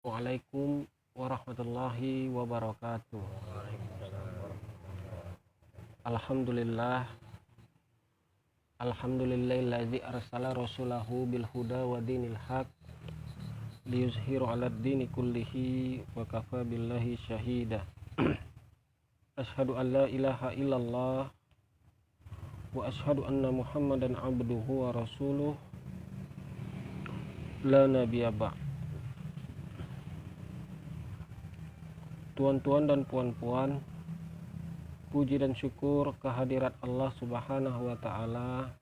Waalaikumsalam warahmatullahi wabarakatuh. Alhamdulillah. Alhamdulillahilladzi arsala rasulahu bil huda wa dinil haq liyuzhiru 'alad dini kullihi wa kafa billahi syahida. Asyhadu an la ilaha illallah wa asyhadu anna Muhammadan abduhu wa rasuluh la nabiyya ba'd. Tuan-tuan dan puan-puan, puji dan syukur kehadirat Allah Subhanahu wa Ta'ala,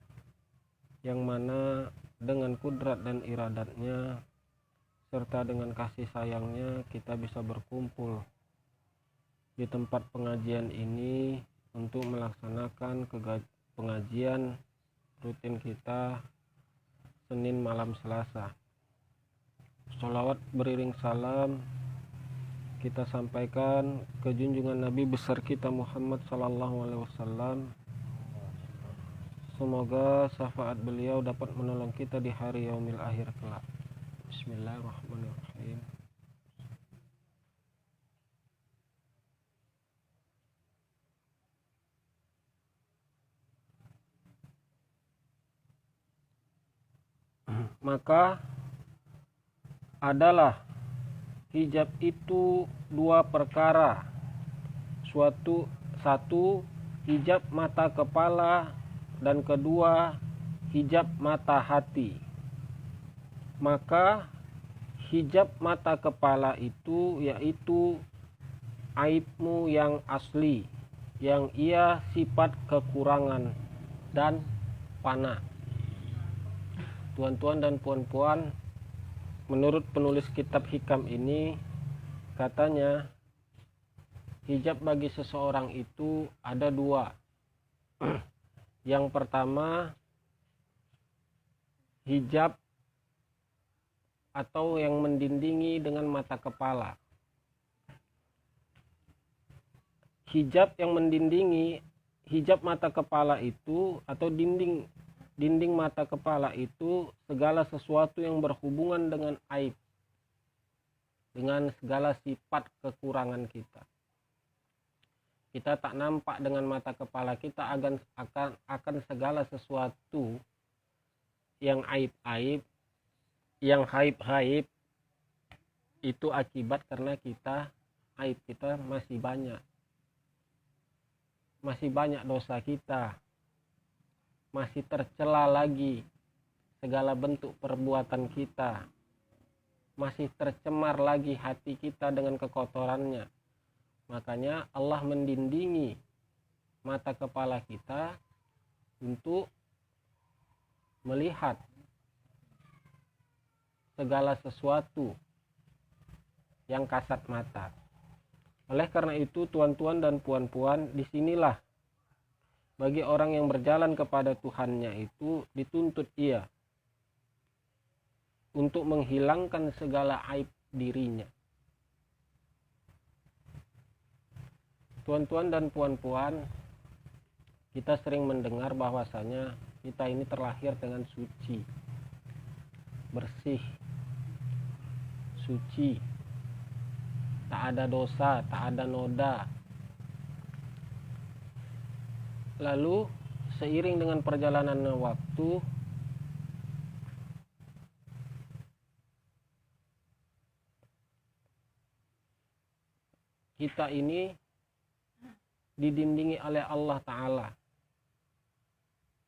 yang mana dengan kudrat dan iradatnya serta dengan kasih sayangnya kita bisa berkumpul di tempat pengajian ini untuk melaksanakan pengajian rutin kita Senin malam Selasa. Sholawat beriring salam kita sampaikan ke junjungan Nabi besar kita Muhammad sallallahu alaihi wasallam. Semoga syafaat beliau dapat menolong kita di hari yaumil akhir kelak. Bismillahirrahmanirrahim. Maka adalah hijab itu dua perkara. Satu hijab mata kepala, dan kedua hijab mata hati. Maka hijab mata kepala itu yaitu aibmu yang asli, yang ia sifat kekurangan dan fana. Tuan-tuan dan puan-puan, menurut penulis kitab hikam ini, katanya hijab bagi seseorang itu ada dua. Yang pertama, hijab atau yang mendindingi dengan mata kepala. Hijab yang mendindingi, hijab mata kepala itu atau dinding mata kepala itu segala sesuatu yang berhubungan dengan aib, dengan segala sifat kekurangan kita. Kita tak nampak dengan mata kepala kita akan segala sesuatu yang aib-aib, yang haib-haib, itu akibat karena aib kita masih banyak. Masih banyak dosa kita. Masih tercela lagi segala bentuk perbuatan kita. Masih tercemar lagi hati kita dengan kekotorannya. Makanya Allah mendindingi mata kepala kita untuk melihat segala sesuatu yang kasat mata. Oleh karena itu, tuan-tuan dan puan-puan, disinilah bagi orang yang berjalan kepada Tuhannya itu dituntut ia untuk menghilangkan segala aib dirinya. Tuan-tuan dan puan-puan, kita sering mendengar bahwasanya kita ini terlahir dengan suci, bersih, suci, tak ada dosa, tak ada noda. Lalu seiring dengan perjalanan waktu, kita ini didindingi oleh Allah Ta'ala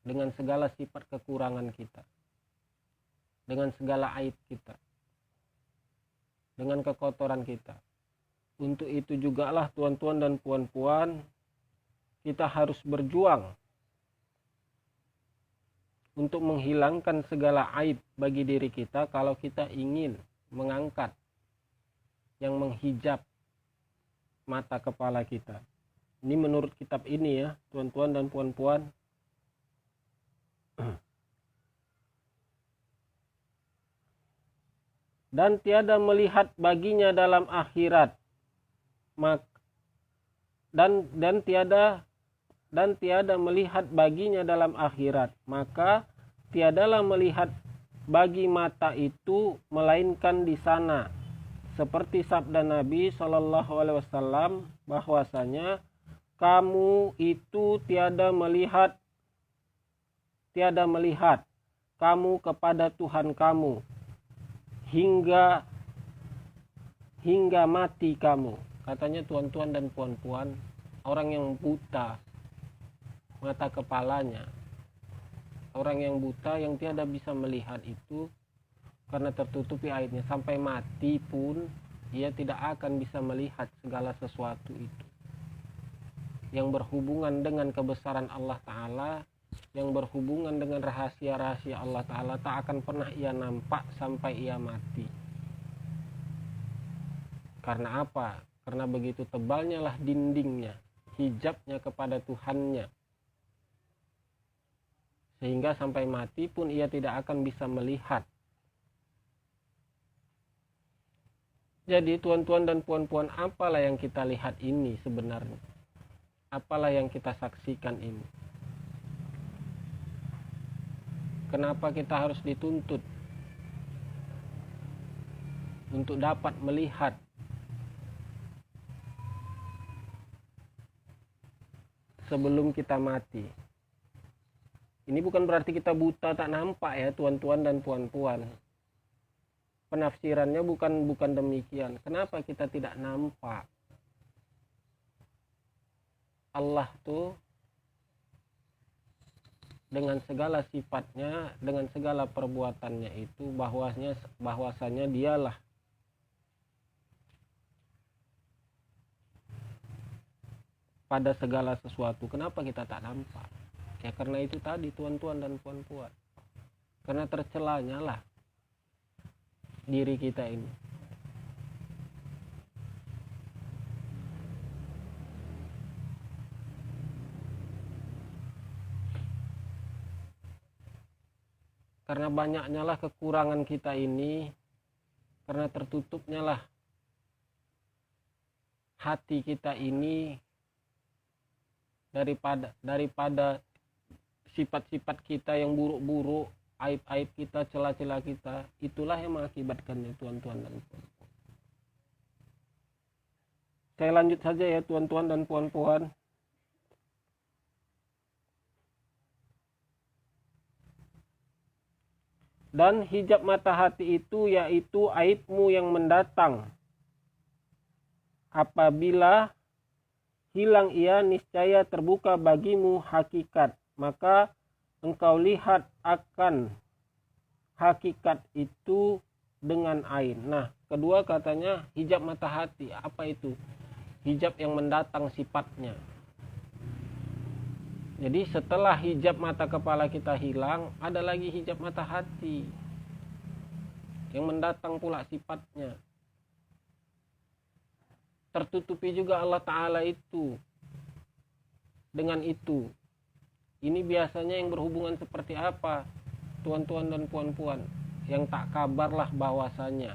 dengan segala sifat kekurangan kita, dengan segala aib kita, dengan kekotoran kita. Untuk itu jugalah tuan-tuan dan puan-puan, kita harus berjuang untuk menghilangkan segala aib bagi diri kita kalau kita ingin mengangkat yang menghijab mata kepala kita. Ini menurut kitab ini ya, tuan-tuan dan puan-puan. Dan tiada melihat baginya dalam akhirat. Dan tiada melihat baginya dalam akhirat, maka tiadalah melihat bagi mata itu melainkan di sana, seperti sabda Nabi Shallallahu Alaihi Wasallam bahwasanya kamu itu tiada melihat kamu kepada Tuhan kamu hingga mati kamu. Katanya tuan-tuan dan puan-puan, orang yang buta mata kepalanya, orang yang buta yang tiada bisa melihat itu karena tertutupi airnya, sampai mati pun ia tidak akan bisa melihat segala sesuatu itu yang berhubungan dengan kebesaran Allah Ta'ala, yang berhubungan dengan rahasia-rahasia Allah Ta'ala, tak akan pernah ia nampak sampai ia mati. Karena apa? Karena begitu tebalnya lah dindingnya, hijabnya kepada Tuhannya, sehingga sampai mati pun ia tidak akan bisa melihat. Jadi tuan-tuan dan puan-puan, apalah yang kita lihat ini sebenarnya? Apalah yang kita saksikan ini? Kenapa kita harus dituntut untuk dapat melihat sebelum kita mati? Ini bukan berarti kita buta tak nampak ya tuan-tuan dan puan-puan. Penafsirannya bukan demikian. Kenapa kita tidak nampak? Allah tuh dengan segala sifatnya, dengan segala perbuatannya itu bahwasanya dialah pada segala sesuatu. Kenapa kita tak nampak? Ya karena itu tadi tuan-tuan dan puan-puan. Karena tercelanya lah diri kita ini. Karena banyaknya lah kekurangan kita ini, karena tertutupnya lah hati kita ini daripada sifat-sifat kita yang buruk-buruk, aib-aib kita, celah-celah kita, itulah yang mengakibatkannya tuan-tuan dan puan-puan. Saya lanjut saja ya tuan-tuan dan puan-puan. Dan hijab mata hati itu yaitu aibmu yang mendatang. Apabila hilang ia, niscaya terbuka bagimu hakikat. Maka engkau lihat akan hakikat itu dengan ain. Nah, kedua katanya hijab mata hati. Apa itu? Hijab yang mendatang sifatnya. Jadi setelah hijab mata kepala kita hilang, ada lagi hijab mata hati yang mendatang pula sifatnya. Tertutupi juga Allah Ta'ala itu dengan itu. Ini biasanya yang berhubungan seperti apa? Tuan-tuan dan puan-puan, yang tak kabarlah bahwasanya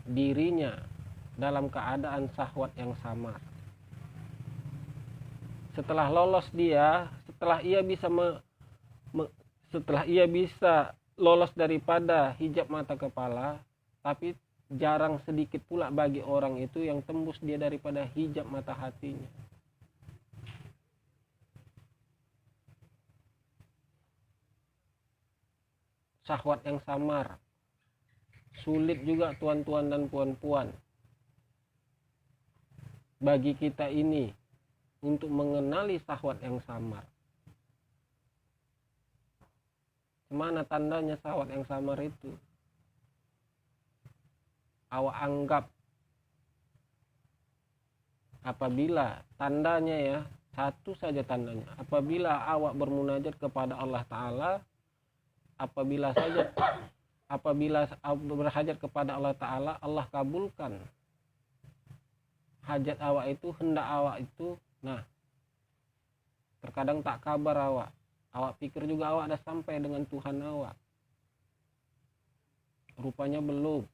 dirinya dalam keadaan syahwat yang samar. Setelah lolos dia, setelah ia bisa lolos daripada hijab mata kepala, tapi jarang sedikit pula bagi orang itu yang tembus dia daripada hijab mata hatinya. Syahwat yang samar sulit juga tuan-tuan dan puan-puan bagi kita ini untuk mengenali syahwat yang samar. Mana tandanya syahwat yang samar itu? Awak anggap apabila tandanya ya, satu saja tandanya. Apabila awak bermunajat kepada Allah Ta'ala, apabila berhajat kepada Allah Ta'ala, Allah kabulkan hajat awak itu, hendak awak itu. Nah, terkadang tak kabar awak pikir juga awak dah sampai dengan Tuhan awak, rupanya belum.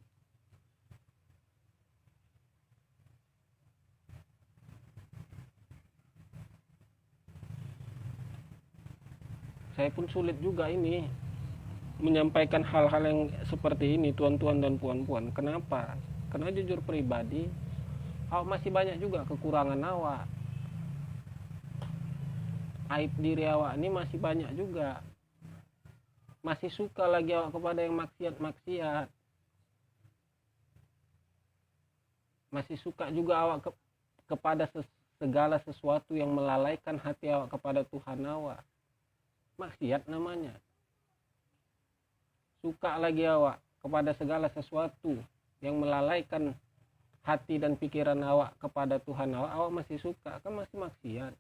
Saya pun sulit juga ini menyampaikan hal-hal yang seperti ini, tuan-tuan dan puan-puan. Kenapa? Karena jujur pribadi, awak masih banyak juga kekurangan awak. Aib diri awak ini masih banyak juga. Masih suka lagi awak kepada yang maksiat-maksiat. Masih suka juga awak kepada segala sesuatu yang melalaikan hati awak kepada Tuhan awak. Maksiat namanya. Suka lagi awak kepada segala sesuatu yang melalaikan hati dan pikiran awak kepada Tuhan awak masih suka, kan masih maksiat.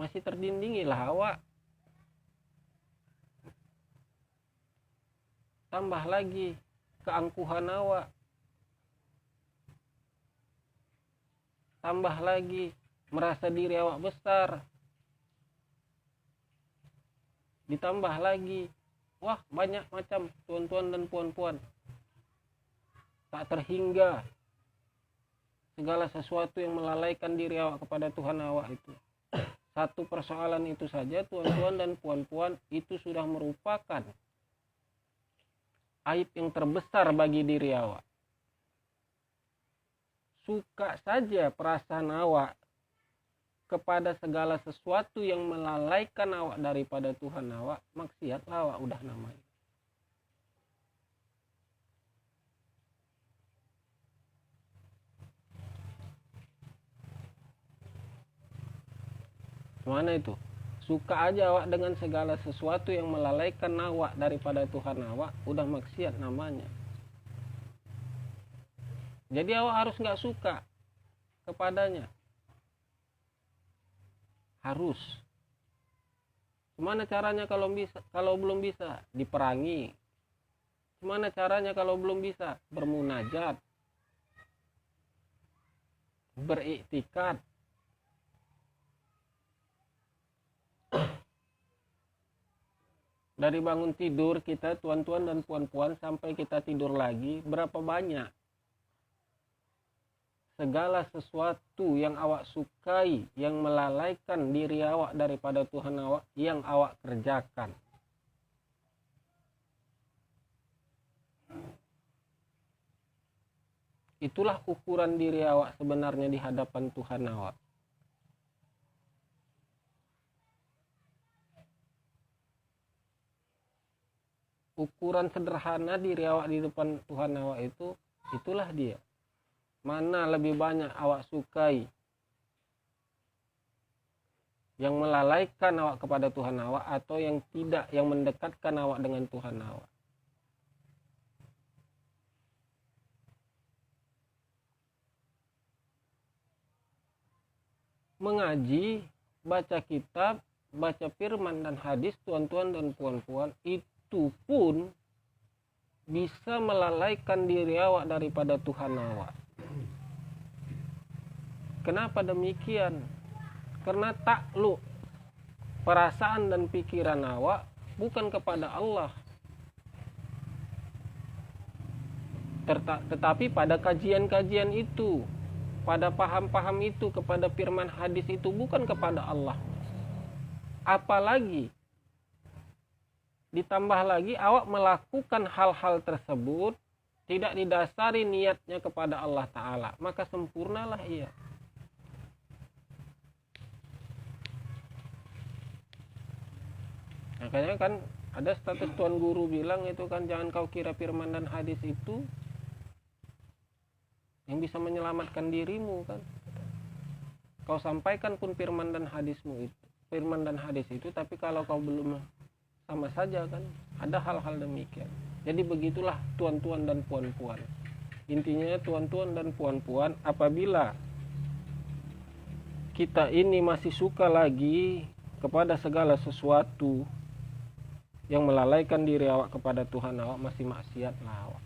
Masih terdindingilah awak. Tambah lagi keangkuhan awak. Tambah lagi merasa diri awak besar. Ditambah lagi, wah banyak macam tuan-tuan dan puan-puan. Tak terhingga segala sesuatu yang melalaikan diri awak kepada Tuhan awak itu. Satu persoalan itu saja, tuan-tuan dan puan-puan, itu sudah merupakan aib yang terbesar bagi diri awak. Suka saja perasaan awak kepada segala sesuatu yang melalaikan awak daripada Tuhan awak, maksiatlah awak udah namanya. Mana itu? Suka aja awak dengan segala sesuatu yang melalaikan awak daripada Tuhan awak, udah maksiat namanya. Jadi awak harus nggak suka kepadanya. Harus. Gimana caranya kalau belum bisa? Diperangi. Gimana caranya kalau belum bisa? Bermunajat. Beriktikad. Dari bangun tidur kita, tuan-tuan dan puan-puan, sampai kita tidur lagi, berapa banyak segala sesuatu yang awak sukai, yang melalaikan diri awak daripada Tuhan awak, yang awak kerjakan. Itulah ukuran diri awak sebenarnya di hadapan Tuhan awak. Ukuran sederhana diri awak di depan Tuhan awak itu, itulah dia. Mana lebih banyak awak sukai yang melalaikan awak kepada Tuhan awak, atau yang tidak, yang mendekatkan awak dengan Tuhan awak. Mengaji, baca kitab, baca firman dan hadis, tuan-tuan dan puan-puan, itu pun bisa melalaikan diri awak daripada Tuhan awak. Kenapa demikian? Karena takluk perasaan dan pikiran awak bukan kepada Allah, tetapi pada kajian-kajian itu, pada paham-paham itu, kepada firman hadis itu, bukan kepada Allah. Apalagi ditambah lagi awak melakukan hal-hal tersebut tidak didasari niatnya kepada Allah Ta'ala, maka sempurnalah ia. Makanya kan ada status Tuan Guru bilang itu kan, jangan kau kira firman dan hadis itu yang bisa menyelamatkan dirimu kan. Kau sampaikan pun firman dan hadis itu, tapi kalau kau belum, sama saja kan. Ada hal-hal demikian. Jadi begitulah tuan-tuan dan puan-puan. Intinya tuan-tuan dan puan-puan, apabila kita ini masih suka lagi kepada segala sesuatu yang melalaikan diri awak kepada Tuhan awak, masih maksiatlah awak.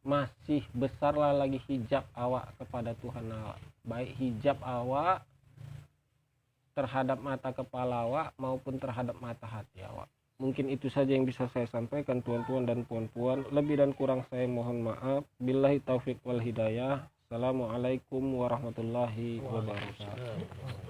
Masih besarlah lagi hijab awak kepada Tuhan awak. Baik hijab awak terhadap mata kepala awak maupun terhadap mata hati awak. Mungkin itu saja yang bisa saya sampaikan tuan-tuan dan puan-puan. Lebih dan kurang saya mohon maaf. Billahi taufik wal hidayah. Assalamualaikum warahmatullahi wabarakatuh.